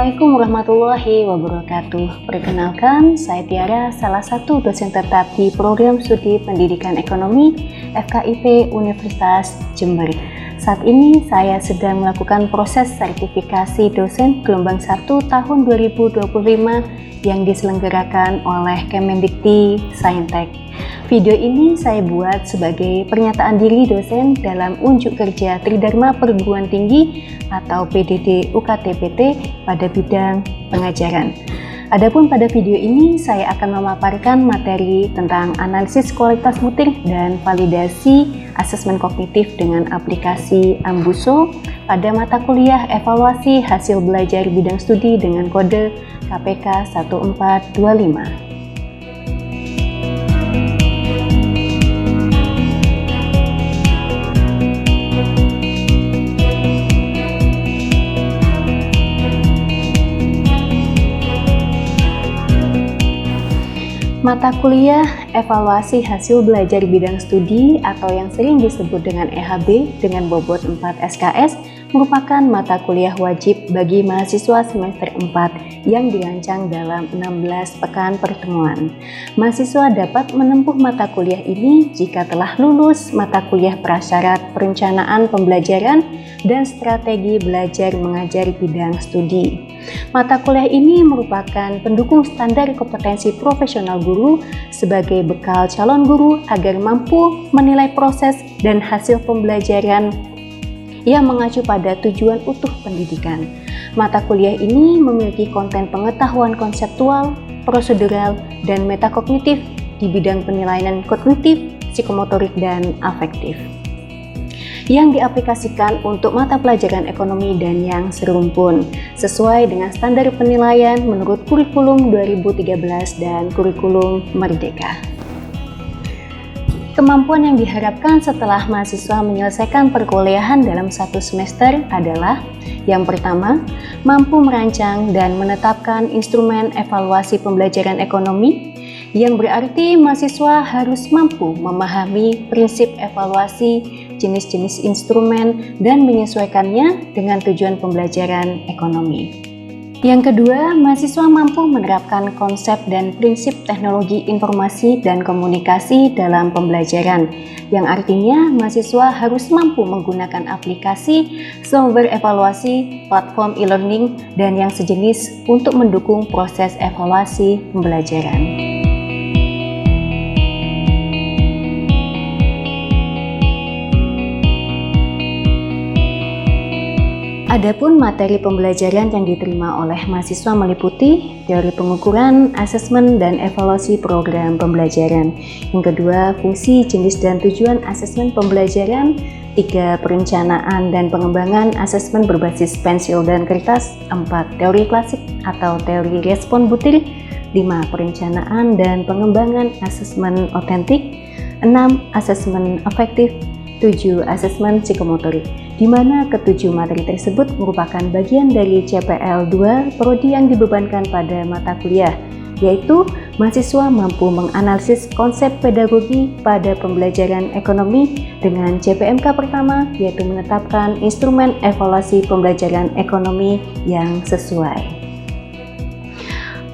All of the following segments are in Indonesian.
Assalamualaikum warahmatullahi wabarakatuh. Perkenalkan, saya Tiara, salah satu dosen tetap di Program Studi Pendidikan Ekonomi FKIP Universitas Jember. Saat ini saya sedang melakukan proses sertifikasi dosen gelombang 1 tahun 2025 yang diselenggarakan oleh Kemendikti Saintek. Video ini saya buat sebagai pernyataan diri dosen dalam unjuk kerja Tridharma Perguruan Tinggi atau PDD UKT-PT pada bidang pengajaran. Adapun pada video ini saya akan memaparkan materi tentang analisis kualitas mutir dan validasi asesmen kognitif dengan aplikasi Ambuso pada mata kuliah evaluasi hasil belajar bidang studi dengan kode KPK 1425. Mata kuliah evaluasi hasil belajar bidang studi atau yang sering disebut dengan EHB dengan bobot 4 SKS merupakan mata kuliah wajib bagi mahasiswa semester 4 yang dirancang dalam 16 pekan pertemuan. Mahasiswa dapat menempuh mata kuliah ini jika telah lulus mata kuliah prasyarat perencanaan pembelajaran dan strategi belajar mengajar bidang studi. Mata kuliah ini merupakan pendukung standar kompetensi profesional guru sebagai bekal calon guru agar mampu menilai proses dan hasil pembelajaran yang mengacu pada tujuan utuh pendidikan. Mata kuliah ini memiliki konten pengetahuan konseptual, prosedural, dan metakognitif di bidang penilaian kognitif, psikomotorik, dan afektif yang diaplikasikan untuk mata pelajaran ekonomi dan yang serumpun sesuai dengan standar penilaian menurut kurikulum 2013 dan kurikulum Merdeka. Kemampuan yang diharapkan setelah mahasiswa menyelesaikan perkuliahan dalam satu semester adalah: yang pertama, mampu merancang dan menetapkan instrumen evaluasi pembelajaran ekonomi, yang berarti mahasiswa harus mampu memahami prinsip evaluasi, jenis-jenis instrumen, dan menyesuaikannya dengan tujuan pembelajaran ekonomi. Yang kedua, mahasiswa mampu menerapkan konsep dan prinsip teknologi informasi dan komunikasi dalam pembelajaran, yang artinya mahasiswa harus mampu menggunakan aplikasi, sumber evaluasi, platform e-learning, dan yang sejenis untuk mendukung proses evaluasi pembelajaran. Adapun materi pembelajaran yang diterima oleh mahasiswa meliputi teori pengukuran, asesmen, dan evaluasi program pembelajaran. Yang kedua, fungsi, jenis, dan tujuan asesmen pembelajaran. 3. Perencanaan dan pengembangan asesmen berbasis pensil dan kertas. 4. Teori klasik atau teori respon butir. 5. Perencanaan dan pengembangan asesmen otentik. 6. Asesmen afektif. 7. Asesmen psikomotorik, di mana ketujuh materi tersebut merupakan bagian dari CPL 2 prodi yang dibebankan pada mata kuliah, yaitu mahasiswa mampu menganalisis konsep pedagogi pada pembelajaran ekonomi dengan CPMK pertama, yaitu menetapkan instrumen evaluasi pembelajaran ekonomi yang sesuai.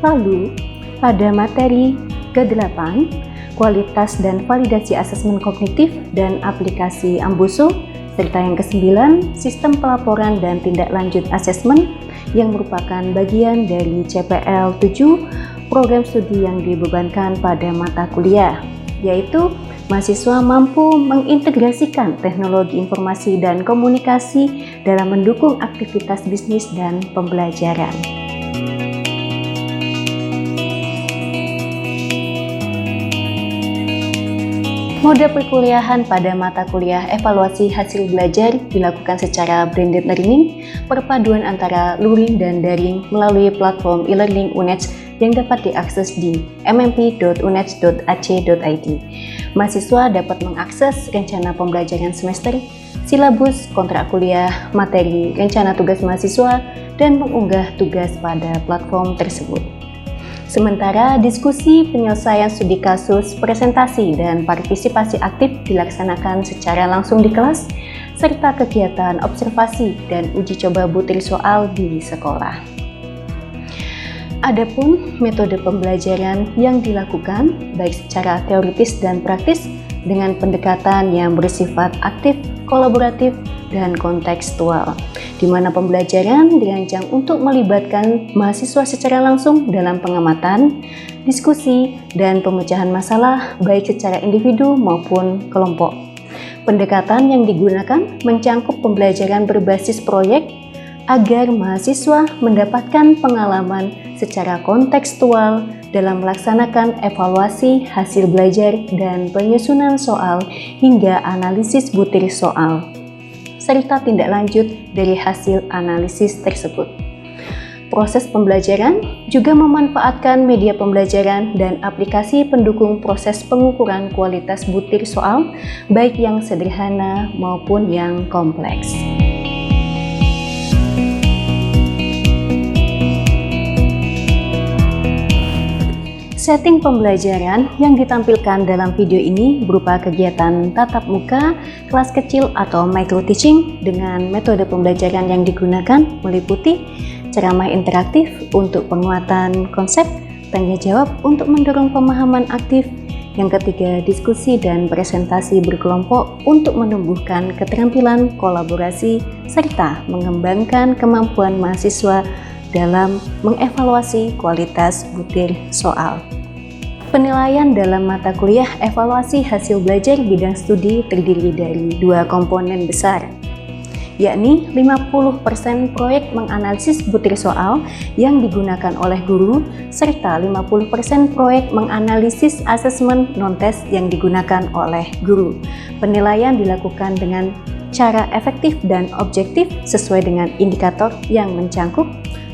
Lalu, pada materi ke-8, kualitas dan validasi asesmen kognitif dan aplikasi Ambuso, serta yang ke-9, sistem pelaporan dan tindak lanjut asesmen yang merupakan bagian dari CPL 7 program studi yang dibebankan pada mata kuliah, yaitu mahasiswa mampu mengintegrasikan teknologi informasi dan komunikasi dalam mendukung aktivitas bisnis dan pembelajaran. Mode perkuliahan pada mata kuliah evaluasi hasil belajar dilakukan secara blended learning, perpaduan antara luring dan daring melalui platform e-learning UNED yang dapat diakses di mmp.uned.ac.id. Mahasiswa dapat mengakses rencana pembelajaran semester, silabus, kontrak kuliah, materi, rencana tugas mahasiswa, dan mengunggah tugas pada platform tersebut. Sementara diskusi, penyelesaian studi kasus, presentasi, dan partisipasi aktif dilaksanakan secara langsung di kelas, serta kegiatan observasi dan uji coba butir soal di sekolah. Adapun metode pembelajaran yang dilakukan baik secara teoritis dan praktis dengan pendekatan yang bersifat aktif, kolaboratif, dan kontekstual, di mana pembelajaran dirancang untuk melibatkan mahasiswa secara langsung dalam pengamatan, diskusi, dan pemecahan masalah baik secara individu maupun kelompok. Pendekatan yang digunakan mencangkup pembelajaran berbasis proyek agar mahasiswa mendapatkan pengalaman secara kontekstual dalam melaksanakan evaluasi hasil belajar dan penyusunan soal hingga analisis butir soal, serta tindak lanjut dari hasil analisis tersebut. Proses pembelajaran juga memanfaatkan media pembelajaran dan aplikasi pendukung proses pengukuran kualitas butir soal, baik yang sederhana maupun yang kompleks. Setting pembelajaran yang ditampilkan dalam video ini berupa kegiatan tatap muka, kelas kecil atau micro teaching dengan metode pembelajaran yang digunakan meliputi ceramah interaktif untuk penguatan konsep, tanya jawab untuk mendorong pemahaman aktif, yang ketiga diskusi dan presentasi berkelompok untuk menumbuhkan keterampilan kolaborasi serta mengembangkan kemampuan mahasiswa dalam mengevaluasi kualitas butir soal. Penilaian dalam mata kuliah evaluasi hasil belajar bidang studi terdiri dari dua komponen besar, yakni 50% proyek menganalisis butir soal yang digunakan oleh guru, serta 50% proyek menganalisis asesmen non-tes yang digunakan oleh guru. Penilaian dilakukan dengan cara efektif dan objektif sesuai dengan indikator yang mencangkup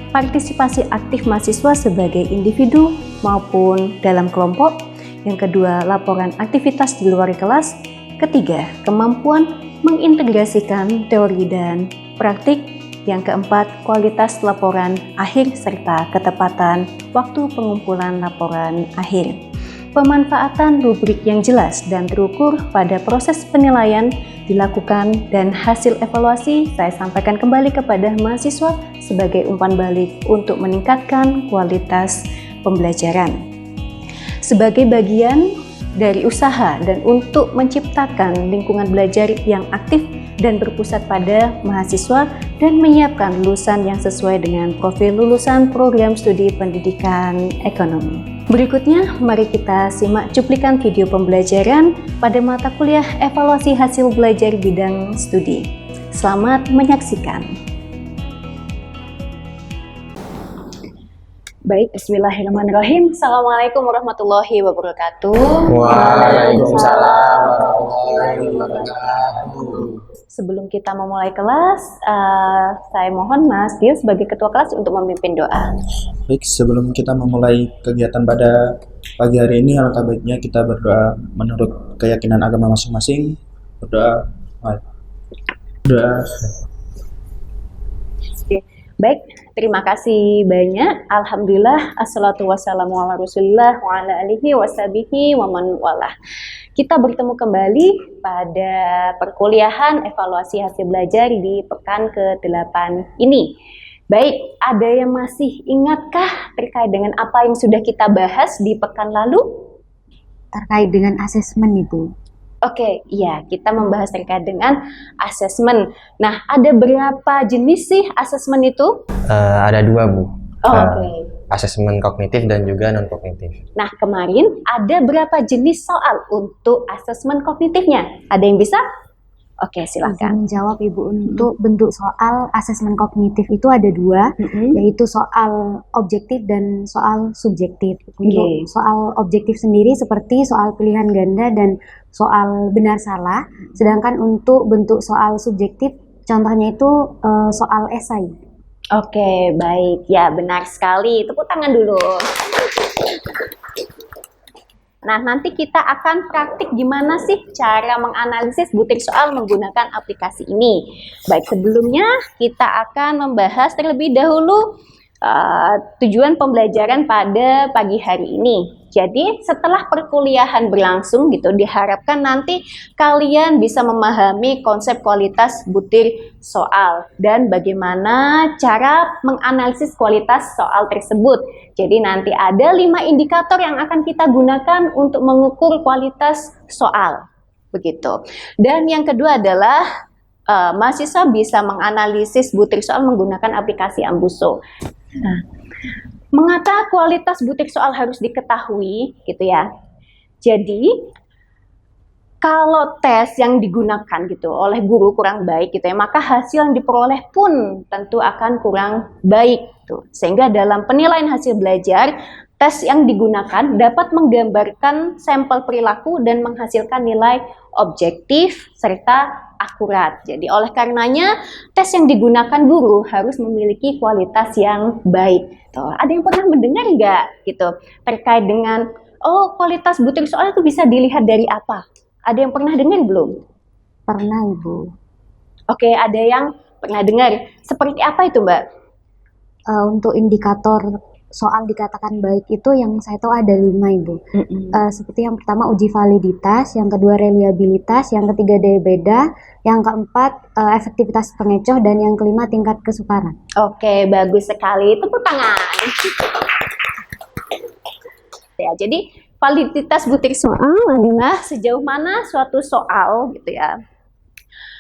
partisipasi aktif mahasiswa sebagai individu maupun dalam kelompok. Yang kedua, laporan aktivitas di luar kelas. Ketiga, kemampuan mengintegrasikan teori dan praktik. Yang keempat, kualitas laporan akhir serta ketepatan waktu pengumpulan laporan akhir. Pemanfaatan rubrik yang jelas dan terukur pada proses penilaian dilakukan dan hasil evaluasi saya sampaikan kembali kepada mahasiswa sebagai umpan balik untuk meningkatkan kualitas pembelajaran. Sebagai bagian dari usaha dan untuk menciptakan lingkungan belajar yang aktif dan berpusat pada mahasiswa dan menyiapkan lulusan yang sesuai dengan profil lulusan program studi pendidikan ekonomi. Berikutnya, mari kita simak cuplikan video pembelajaran pada mata kuliah evaluasi hasil belajar bidang studi. Selamat menyaksikan. Baik, bismillahirrahmanirrahim. Assalamualaikum warahmatullahi wabarakatuh. Waalaikumsalam warahmatullahi wabarakatuh. Sebelum kita memulai kelas, saya mohon Mas Dio sebagai ketua kelas untuk memimpin doa. Baik, sebelum kita memulai kegiatan pada pagi hari ini, alangkah baiknya kita berdoa menurut keyakinan agama masing-masing. Berdoa. Baik, terima kasih banyak. Alhamdulillah, assalatu wassalamu ala rasulillah wa ala alihi wa sahbihi wa man walah. Kita bertemu kembali pada perkuliahan evaluasi hasil belajar di pekan ke-8 ini. Baik, ada yang masih ingatkah terkait dengan apa yang sudah kita bahas di pekan lalu? Terkait dengan asesmen, Ibu. Oke, iya, kita membahas terkait dengan asesmen. Nah, ada berapa jenis sih asesmen itu? Ada dua, Bu. Oke. Asesmen kognitif dan juga non-kognitif. Nah, kemarin ada berapa jenis soal untuk asesmen kognitifnya? Ada yang bisa? Oke, silakan. Menjawab, Ibu. Untuk bentuk soal asesmen kognitif itu ada dua, yaitu soal objektif dan soal subjektif. Untuk soal objektif sendiri seperti soal pilihan ganda dan soal benar salah, sedangkan untuk bentuk soal subjektif contohnya itu soal esai. Oke, baik. Ya, benar sekali. Tepuk tangan dulu. Nah, nanti kita akan praktik gimana sih cara menganalisis butir soal menggunakan aplikasi ini. Baik, sebelumnya kita akan membahas terlebih dahulu tujuan pembelajaran pada pagi hari ini. Jadi setelah perkuliahan berlangsung gitu, diharapkan nanti kalian bisa memahami konsep kualitas butir soal dan bagaimana cara menganalisis kualitas soal tersebut. Jadi nanti ada 5 indikator yang akan kita gunakan untuk mengukur kualitas soal. Begitu. Dan yang kedua adalah mahasiswa bisa menganalisis butir soal menggunakan aplikasi Ambuso. Nah, mengapa kualitas butir soal harus diketahui gitu ya. Jadi kalau tes yang digunakan gitu oleh guru kurang baik gitu ya, maka hasil yang diperoleh pun tentu akan kurang baik gitu. Sehingga dalam penilaian hasil belajar, tes yang digunakan dapat menggambarkan sampel perilaku dan menghasilkan nilai objektif serta akurat. Jadi oleh karenanya tes yang digunakan guru harus memiliki kualitas yang baik. Tuh, ada yang pernah mendengar nggak gitu terkait dengan kualitas butir soal itu bisa dilihat dari apa? Ada yang pernah dengar belum? Pernah, Ibu. Oke, ada yang pernah dengar. Seperti apa itu, Mbak? Untuk indikator soal dikatakan baik itu yang saya tahu ada 5, Ibu. Seperti yang pertama uji validitas, yang kedua reliabilitas, yang ketiga daya beda, yang keempat efektivitas pengecoh, dan yang kelima tingkat kesukaran. Oke, bagus sekali. Tepuk tangan. Ya, jadi validitas butir soal adalah sejauh mana suatu soal gitu ya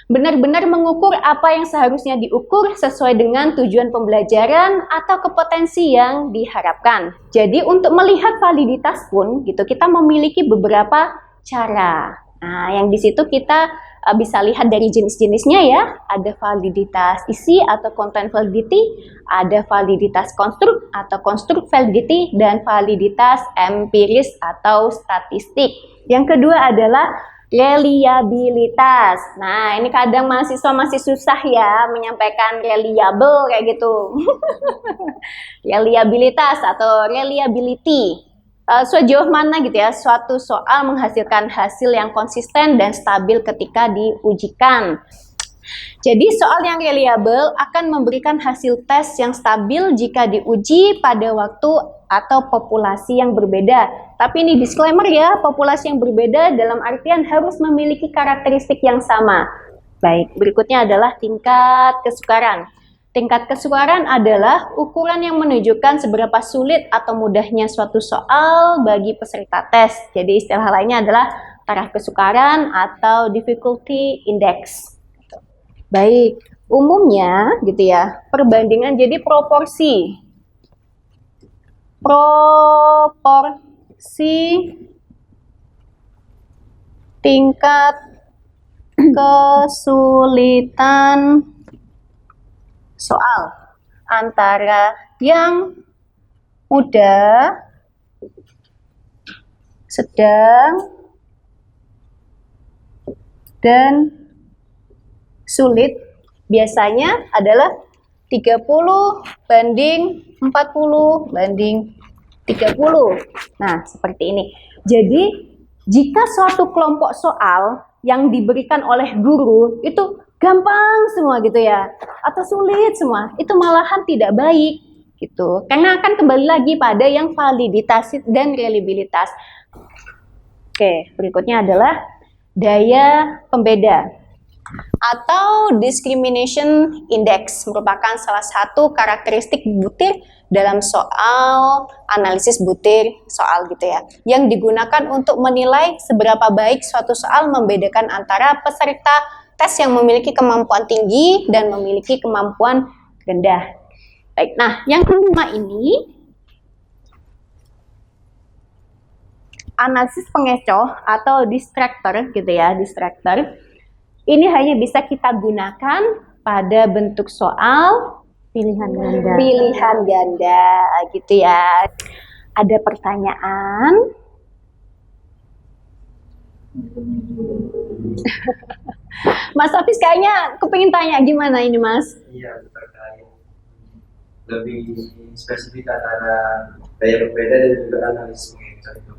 benar-benar mengukur apa yang seharusnya diukur sesuai dengan tujuan pembelajaran atau kompetensi yang diharapkan. Jadi untuk melihat validitas pun gitu kita memiliki beberapa cara. Nah, yang di situ kita bisa lihat dari jenis-jenisnya ya. Ada validitas isi atau content validity, ada validitas konstruk atau konstruk validity, dan validitas empiris atau statistik. Yang kedua adalah reliabilitas. Nah, ini kadang mahasiswa masih susah ya menyampaikan reliable kayak gitu. Reliabilitas atau reliability. Sejauh mana gitu ya suatu soal menghasilkan hasil yang konsisten dan stabil ketika diujikan. Jadi soal yang reliable akan memberikan hasil tes yang stabil jika diuji pada waktu atau populasi yang berbeda. Tapi ini disclaimer ya, populasi yang berbeda dalam artian harus memiliki karakteristik yang sama. Baik, berikutnya adalah tingkat kesukaran. Tingkat kesukaran adalah ukuran yang menunjukkan seberapa sulit atau mudahnya suatu soal bagi peserta tes. Jadi istilah lainnya adalah taraf kesukaran atau difficulty index. Baik, umumnya gitu ya, perbandingan jadi proporsi tingkat kesulitan soal antara yang mudah, sedang, dan sulit biasanya adalah 30/40/30. Nah, seperti ini. Jadi, jika suatu kelompok soal yang diberikan oleh guru itu gampang semua gitu ya, atau sulit semua, itu malahan tidak baik gitu. Karena akan kembali lagi pada yang validitas dan reliabilitas. Oke, berikutnya adalah daya pembeda atau discrimination index, merupakan salah satu karakteristik butir dalam soal analisis butir soal gitu ya, yang digunakan untuk menilai seberapa baik suatu soal membedakan antara peserta tes yang memiliki kemampuan tinggi dan memiliki kemampuan rendah. Baik, nah yang kelima ini analisis pengecoh atau distractor gitu ya, distractor. Ini hanya bisa kita gunakan pada bentuk soal Pilihan ganda. Pilihan ganda gitu ya. Ada pertanyaan? Mas Hafiz kayaknya kepingin tanya gimana ini Mas? Iya, terkait lebih spesifik antara daya pembeda dan juga analisis pengecoh itu.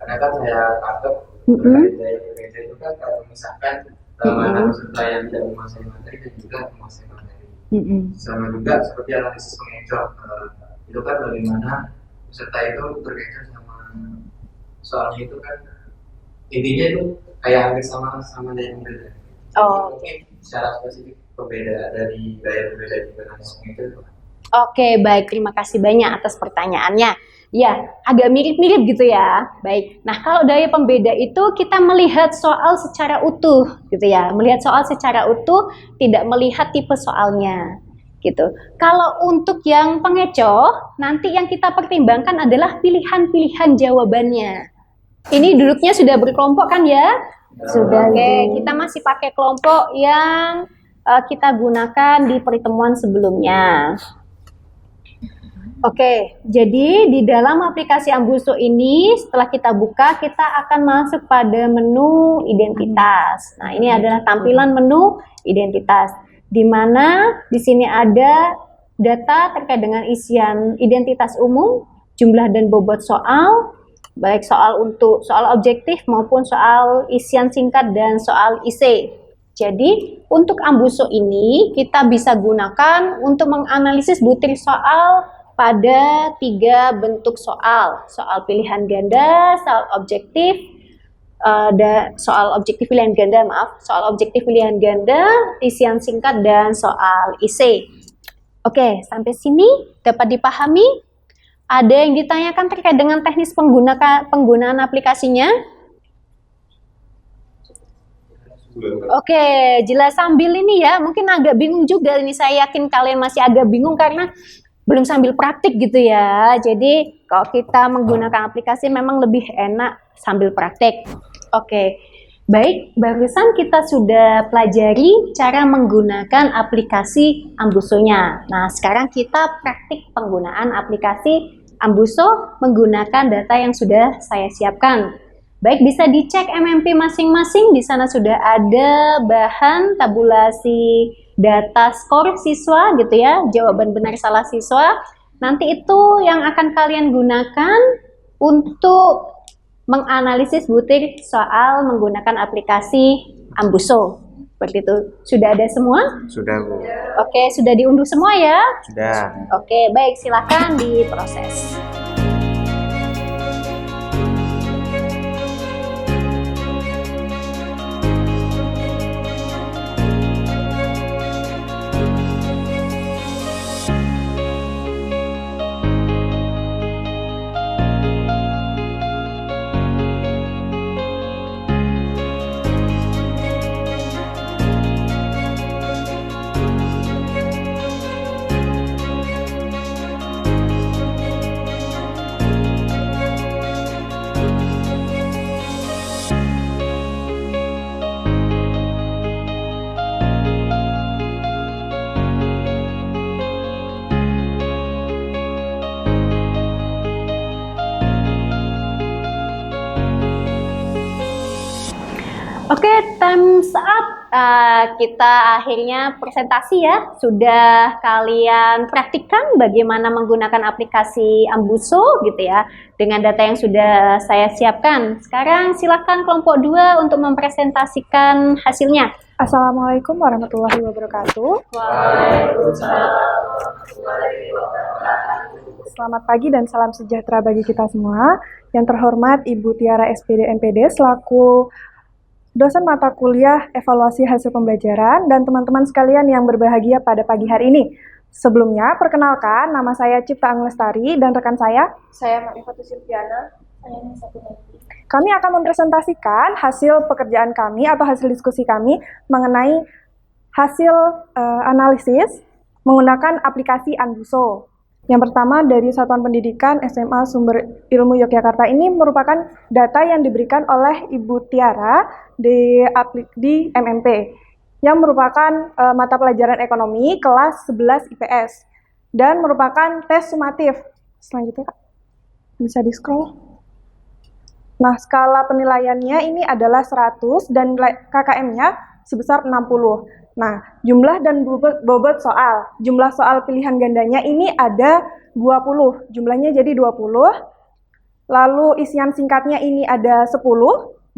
Karena kan saya tangkap terkait daya pembeda itu kan kalau misalkan mana peserta yang tidak menguasai materi dan juga menguasai materi. Sama juga seperti analisis pengecoh, itu kan bagaimana peserta itu berkaitan sama soalnya itu kan intinya itu kayak hampir sama daya pembeda. Mungkin secara spesifik pembeda dari daya pembeda di jurnalisme itu. Oke, baik. Terima kasih banyak atas pertanyaannya. Ya, agak mirip-mirip gitu ya. Baik. Nah, kalau daya pembeda itu kita melihat soal secara utuh gitu ya. Melihat soal secara utuh, tidak melihat tipe soalnya. Gitu. Kalau untuk yang pengecoh, nanti yang kita pertimbangkan adalah pilihan-pilihan jawabannya. Ini duduknya sudah berkelompok kan ya? Sudah. Oke, kita masih pakai kelompok yang kita gunakan di pertemuan sebelumnya. Oke, jadi di dalam aplikasi Ambuso ini setelah kita buka, kita akan masuk pada menu identitas. Nah, ini adalah tampilan menu identitas, di mana di sini ada data terkait dengan isian identitas umum, jumlah dan bobot soal, baik soal untuk soal objektif maupun soal isian singkat dan soal IC. Jadi, untuk Ambuso ini kita bisa gunakan untuk menganalisis butir soal pada 3 bentuk soal. Soal pilihan ganda, soal objektif, soal objektif pilihan ganda, soal objektif pilihan ganda, isian singkat, dan soal IC. Oke, sampai sini dapat dipahami? Ada yang ditanyakan terkait dengan teknis penggunaan aplikasinya? Oke, jelas sambil ini ya, mungkin agak bingung juga ini, saya yakin kalian masih agak bingung karena belum sambil praktik gitu ya. Jadi kalau kita menggunakan aplikasi memang lebih enak sambil praktik. Oke, baik, barusan kita sudah pelajari cara menggunakan aplikasi Ambusonya. Nah, sekarang kita praktik penggunaan aplikasi Ambuso menggunakan data yang sudah saya siapkan. Baik, bisa dicek MMP masing-masing. Di sana sudah ada bahan tabulasi data skor siswa gitu ya, jawaban benar salah siswa. Nanti itu yang akan kalian gunakan untuk menganalisis butir soal menggunakan aplikasi Ambuso. Seperti itu. Sudah ada semua? Sudah, Bu. Oke, sudah diunduh semua ya? Sudah. Oke, baik, silakan diproses. Oke, time's up. Kita akhirnya presentasi ya. Sudah kalian praktikkan bagaimana menggunakan aplikasi Ambuso gitu ya, dengan data yang sudah saya siapkan. Sekarang silakan kelompok 2 untuk mempresentasikan hasilnya. Assalamualaikum warahmatullahi wabarakatuh. Selamat pagi dan salam sejahtera bagi kita semua. Yang terhormat Ibu Tiara SPD MPD selaku dosen mata kuliah evaluasi hasil pembelajaran dan teman-teman sekalian yang berbahagia pada pagi hari ini. Sebelumnya, perkenalkan nama saya Cipta Anglestari dan rekan saya Marifatu Silviana. Kami akan mempresentasikan hasil pekerjaan kami atau hasil diskusi kami mengenai hasil analisis menggunakan aplikasi Ambuso. Yang pertama dari Satuan Pendidikan SMA Sumber Ilmu Yogyakarta ini merupakan data yang diberikan oleh Ibu Tiara di MMP yang merupakan mata pelajaran ekonomi kelas 11 IPS dan merupakan tes sumatif. Selanjutnya Kak, bisa di scroll. Nah, skala penilaiannya ini adalah 100 dan KKM-nya sebesar 60. Nah, jumlah dan bobot soal. Jumlah soal pilihan gandanya ini ada 20. Jumlahnya jadi 20. Lalu isian singkatnya ini ada 10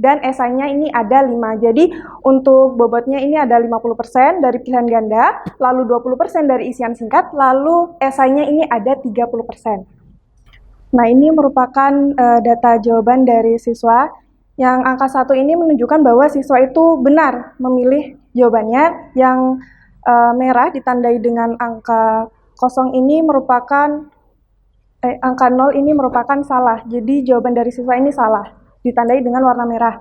dan esainya ini ada 5. Jadi untuk bobotnya ini ada 50% dari pilihan ganda, lalu 20% dari isian singkat, lalu esainya ini ada 30%. Nah, ini merupakan data jawaban dari siswa. Yang angka 1 ini menunjukkan bahwa siswa itu benar memilih jawabannya. Yang merah ditandai dengan angka 0 ini merupakan angka 0 ini merupakan salah. Jadi jawaban dari siswa ini salah, ditandai dengan warna merah.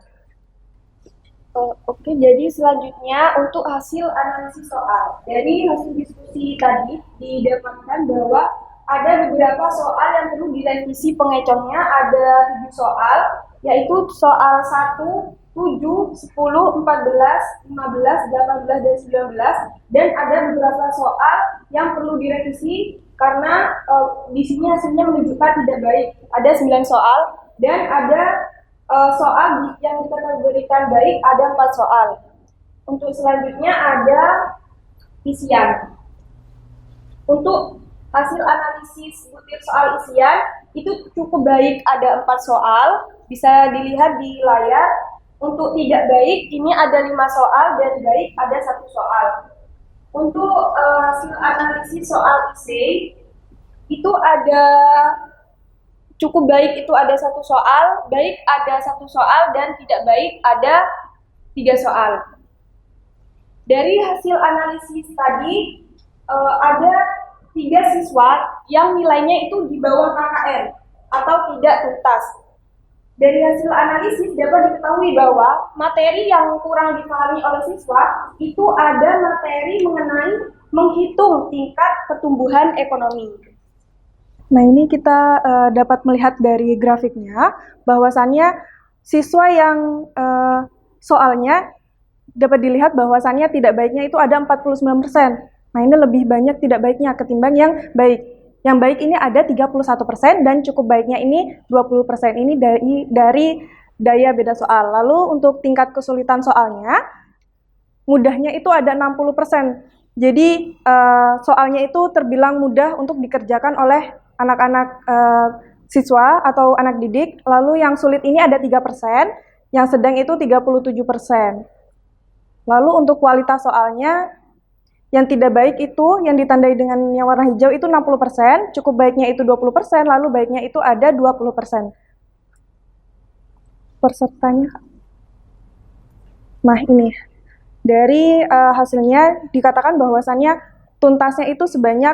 Oke, jadi selanjutnya untuk hasil analisis soal. Dari hasil diskusi tadi didapatkan bahwa ada beberapa soal yang perlu direvisi pengeconnya. Ada 7 soal, yaitu soal 1, 7, 10, 14, 15, 18, dan 19. Dan ada beberapa soal yang perlu direvisi karena di sini hasilnya menunjukkan tidak baik. Ada 9 soal dan ada soal yang dikategorikan baik ada 4 soal. Untuk selanjutnya ada isian. Untuk hasil analisis butir soal isian itu cukup baik, ada 4 soal, bisa dilihat di layar. Untuk tidak baik ini ada 5 soal dan baik ada 1 soal. Untuk hasil analisis soal essay itu ada cukup baik itu ada 1 soal, baik ada 1 soal, dan tidak baik ada 3 soal. Dari hasil analisis tadi ada 3 siswa yang nilainya itu di bawah KKM atau tidak tuntas. Dari hasil analisis dapat diketahui bahwa materi yang kurang dipahami oleh siswa itu ada materi mengenai menghitung tingkat pertumbuhan ekonomi. Nah, ini kita dapat melihat dari grafiknya bahwasannya siswa yang soalnya dapat dilihat bahwasannya tidak baiknya itu ada 49%. Nah, ini lebih banyak tidak baiknya ketimbang yang baik. Yang baik ini ada 31% dan cukup baiknya ini 20%. Ini dari daya beda soal. Lalu untuk tingkat kesulitan soalnya, mudahnya itu ada 60%. Jadi soalnya itu terbilang mudah untuk dikerjakan oleh anak-anak siswa atau anak didik. Lalu yang sulit ini ada 3%, yang sedang itu 37%. Lalu untuk kualitas soalnya, yang tidak baik itu yang ditandai dengan yang warna hijau itu 60%, cukup baiknya itu 20%, lalu baiknya itu ada 20%. Pesertanya. Nah, ini. Dari hasilnya dikatakan bahwasannya tuntasnya itu sebanyak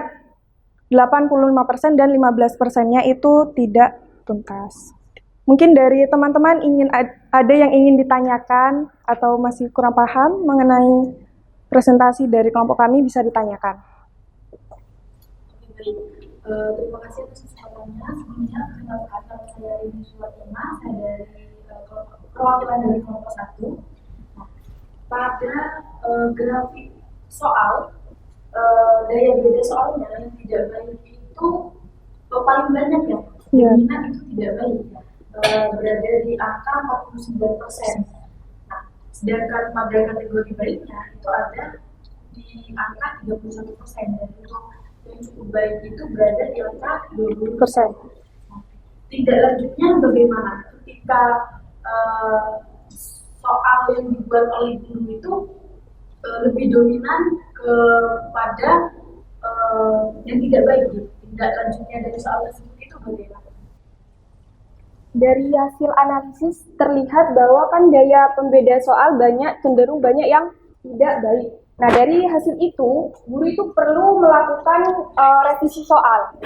85% dan 15%-nya itu tidak tuntas. Mungkin dari teman-teman ada yang ingin ditanyakan atau masih kurang paham mengenai presentasi dari kelompok kami, bisa ditanyakan. Baik, terima kasih atas kesempatannya. Sebelumnya, kenalkan nama saya Rini Suwatima, saya dari perwakilan dari kelompok 1. Nah, pada grafik soal daya beda soalnya yang tidak baik itu paling banyak ya, dominan itu tidak baik, berada di angka 49%. Nah, sedangkan pada kategori baiknya itu ada di angka 31%, dan untuk yang cukup baik itu berada di angka 20%. Nah, tidak lanjutnya bagaimana ketika soal yang dibuat oleh guru itu lebih dominan kepada yang tidak baik, gitu. Tidak lanjutnya dari soal tersebut itu bagaimana? Dari hasil analisis terlihat bahwa kan daya pembeda soal cenderung banyak yang tidak baik. Nah, dari hasil itu, guru itu perlu melakukan revisi soal.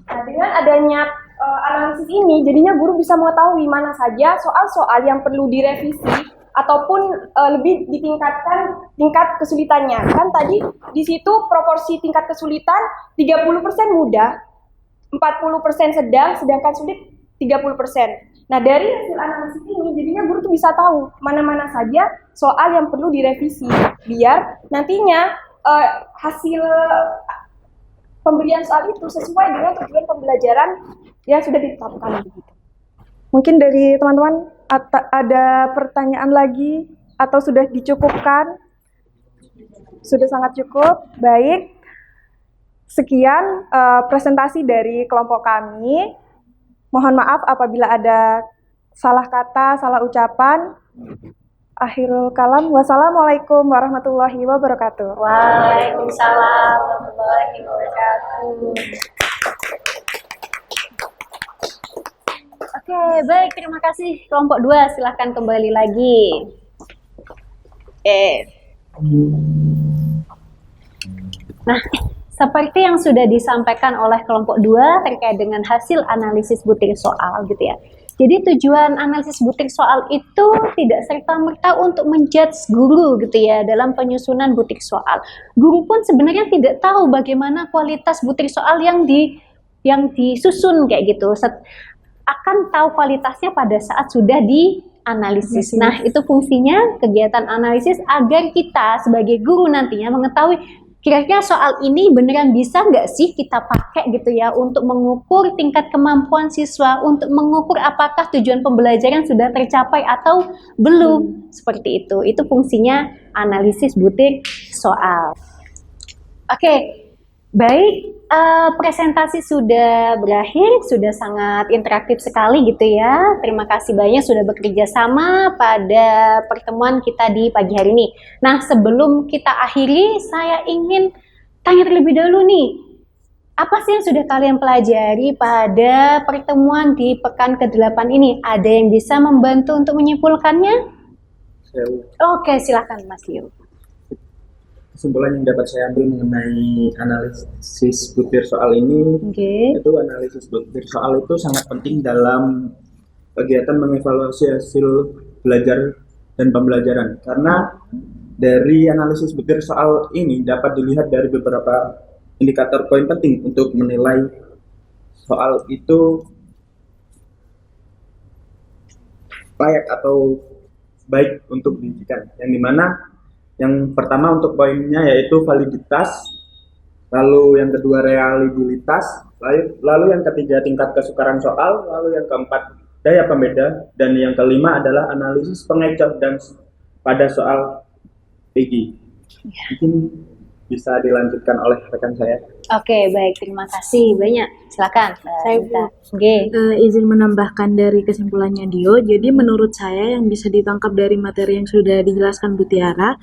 Nah, dengan adanya analisis ini, jadinya guru bisa mengetahui mana saja soal-soal yang perlu direvisi ataupun lebih ditingkatkan tingkat kesulitannya. Kan tadi di situ proporsi tingkat kesulitan 30% mudah, 40% sedang, sedangkan sulit 30%. Nah, dari hasil analisis ini jadinya guru tuh bisa tahu mana-mana saja soal yang perlu direvisi biar nantinya hasil pemberian soal itu sesuai dengan tujuan pembelajaran yang sudah ditetapkan begitu. Mungkin dari teman-teman ada pertanyaan lagi atau sudah dicukupkan? Sudah sangat cukup. Baik. Sekian presentasi dari kelompok kami. Mohon maaf apabila ada salah kata, salah ucapan. Akhirul kalam. Wassalamualaikum warahmatullahi wabarakatuh. Waalaikumsalam warahmatullahi wabarakatuh. Oke, baik. Terima kasih kelompok 2. Silahkan kembali lagi. Oke. Nah, seperti yang sudah disampaikan oleh kelompok 2 terkait dengan hasil analisis butir soal gitu ya. Jadi tujuan analisis butir soal itu tidak serta-merta untuk menjudge guru gitu ya dalam penyusunan butir soal. Guru pun sebenarnya tidak tahu bagaimana kualitas butir soal yang disusun kayak gitu. Akan tahu kualitasnya pada saat sudah dianalisis. Nah, itu fungsinya kegiatan analisis agar kita sebagai guru nantinya mengetahui kira-kira soal ini beneran bisa nggak sih kita pakai gitu ya untuk mengukur tingkat kemampuan siswa, untuk mengukur apakah tujuan pembelajaran sudah tercapai atau belum. Seperti itu. Itu fungsinya analisis butir soal. Oke, baik. Presentasi sudah berakhir, sudah sangat interaktif sekali gitu ya. Terima kasih banyak sudah bekerja sama pada pertemuan kita di pagi hari ini. Nah, sebelum kita akhiri, saya ingin tanya terlebih dahulu nih. Apa sih yang sudah kalian pelajari pada pertemuan di pekan ke-8 ini? Ada yang bisa membantu untuk menyimpulkannya? Oke, silakan Mas Liu. Kesimpulan yang dapat saya ambil mengenai analisis butir soal ini, itu analisis butir soal itu sangat penting dalam kegiatan mengevaluasi hasil belajar dan pembelajaran. Karena dari analisis butir soal ini dapat dilihat dari beberapa indikator poin penting untuk menilai soal itu layak atau baik untuk diujikan. Yang dimana yang pertama untuk poinnya yaitu validitas, lalu yang kedua reliabilitas, lalu yang ketiga tingkat kesukaran soal, lalu yang keempat daya pembeda, dan yang kelima adalah analisis pengecoh dan pada soal PG. Mungkin bisa dilanjutkan oleh rekan saya. Oke, baik, terima kasih banyak. Silakan. Saya izin menambahkan dari kesimpulannya Dio. Jadi menurut saya yang bisa ditangkap dari materi yang sudah dijelaskan Bu Tiara,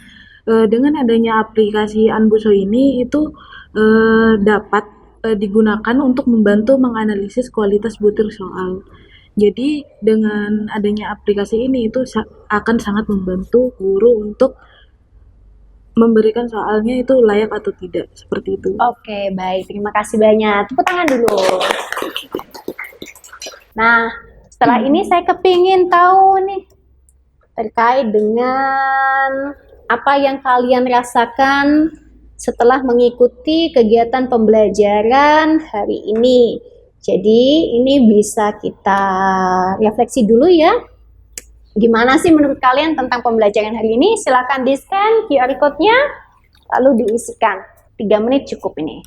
dengan adanya aplikasi Anbuso ini itu dapat digunakan untuk membantu menganalisis kualitas butir soal. Jadi dengan adanya aplikasi ini itu akan sangat membantu guru untuk memberikan soalnya itu layak atau tidak, seperti itu. Oke, baik. Terima kasih banyak. Tepuk tangan dulu. Nah, setelah ini saya kepingin tahu nih terkait dengan apa yang kalian rasakan setelah mengikuti kegiatan pembelajaran hari ini. Jadi ini bisa kita refleksi dulu ya. Gimana sih menurut kalian tentang pembelajaran hari ini? Silakan di-scan QR code-nya, lalu diisikan. 3 menit cukup ini.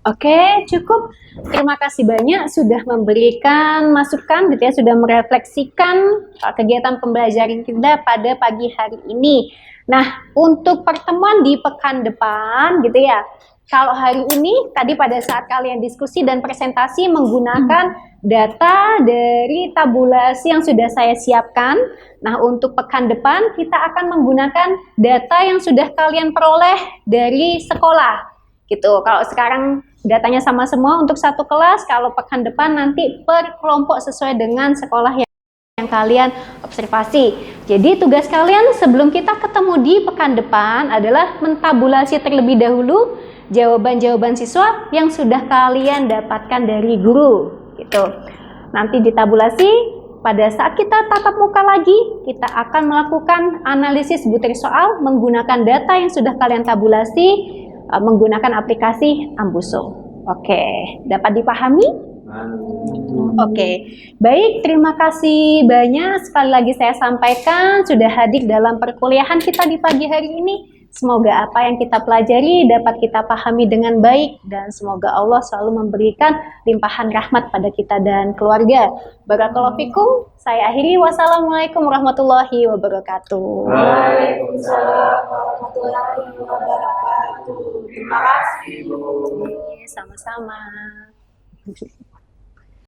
Oke, cukup. Terima kasih banyak sudah memberikan masukan gitu ya, sudah merefleksikan kegiatan pembelajaran kita pada pagi hari ini. Nah, untuk pertemuan di pekan depan gitu ya, kalau hari ini tadi pada saat kalian diskusi dan presentasi menggunakan data dari tabulasi yang sudah saya siapkan. Nah, untuk pekan depan kita akan menggunakan data yang sudah kalian peroleh dari sekolah gitu. Kalau sekarang datanya sama semua untuk satu kelas, kalau pekan depan nanti per kelompok sesuai dengan sekolah yang kalian observasi. Jadi tugas kalian sebelum kita ketemu di pekan depan adalah mentabulasi terlebih dahulu jawaban-jawaban siswa yang sudah kalian dapatkan dari guru gitu. Nanti ditabulasi, pada saat kita tatap muka lagi, kita akan melakukan analisis butir soal menggunakan data yang sudah kalian tabulasi menggunakan aplikasi Anbuso. Oke, dapat dipahami? Oke, baik, terima kasih banyak. Sekali lagi saya sampaikan sudah hadir dalam perkuliahan kita di pagi hari ini. Semoga apa yang kita pelajari dapat kita pahami dengan baik dan semoga Allah selalu memberikan limpahan rahmat pada kita dan keluarga. Barakallahu fikum. Saya akhiri. Wassalamualaikum warahmatullahi wabarakatuh. Waalaikumsalam warahmatullahi wabarakatuh. Terima kasih, Bu. Sama-sama.